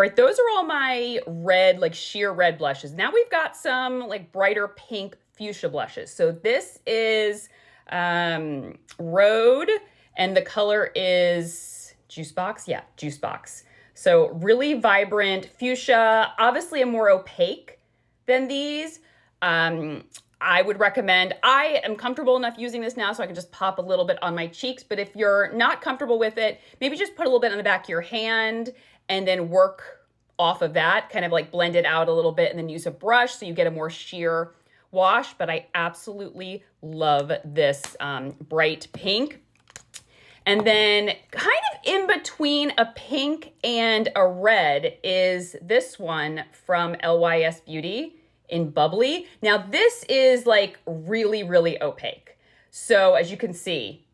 All right, those are all my red, like sheer red blushes. Now we've got some like brighter pink fuchsia blushes. So this is Rhode, and the color is Juice Box. Yeah, Juice Box. So really vibrant fuchsia, obviously a more opaque than these. I would recommend, I am comfortable enough using this now so I can just pop a little bit on my cheeks, but if you're not comfortable with it, maybe just put a little bit on the back of your hand and then work off of that, kind of like blend it out a little bit and then use a brush so you get a more sheer wash. But I absolutely love this bright pink. And then kind of in between a pink and a red is this one from LYS Beauty in Bubbly. Now this is like really, really opaque. So as you can see,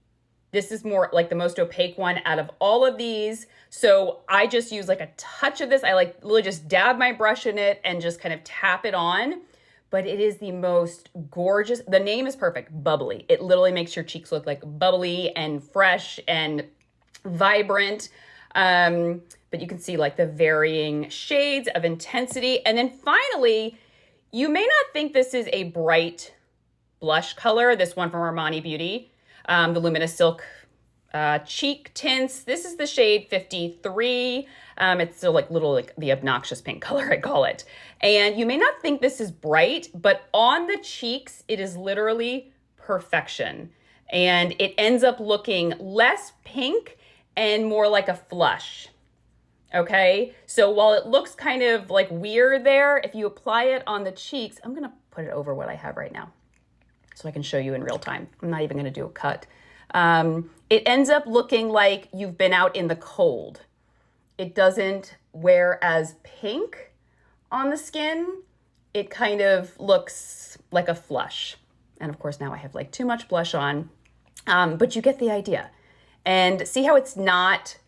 this is more like the most opaque one out of all of these. So I just use like a touch of this. I like literally just dab my brush in it and just kind of tap it on. But it is the most gorgeous. The name is perfect, Bubbly. It literally makes your cheeks look like bubbly and fresh and vibrant. But you can see like the varying shades of intensity. And then finally, you may not think this is a bright blush color, this one from Armani Beauty, the Luminous Silk cheek tints. This is the shade 53. It's still like little, like the obnoxious pink color, I call it. And you may not think this is bright, but on the cheeks, it is literally perfection. And it ends up looking less pink and more like a flush. Okay, so while it looks kind of like weird there, if you apply it on the cheeks, I'm gonna put it over what I have right now so I can show you in real time. I'm not even gonna do a cut. It ends up looking like you've been out in the cold. It doesn't wear as pink on the skin. It kind of looks like a flush. And of course now I have like too much blush on, but you get the idea. And see how it's not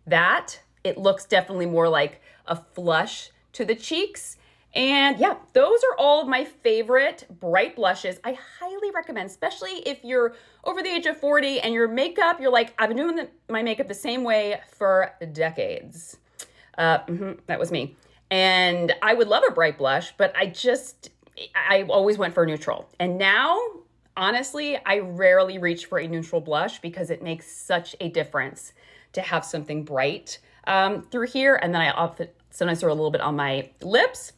that? It looks definitely more like a flush to the cheeks. And yeah, those are all of my favorite bright blushes. I highly recommend, especially if you're over the age of 40 and your makeup, you're like, I've been doing my makeup the same way for decades. That was me. And I would love a bright blush, but I always went for a neutral. And now, honestly, I rarely reach for a neutral blush because it makes such a difference to have something bright through here. And then I sometimes throw a little bit on my lips.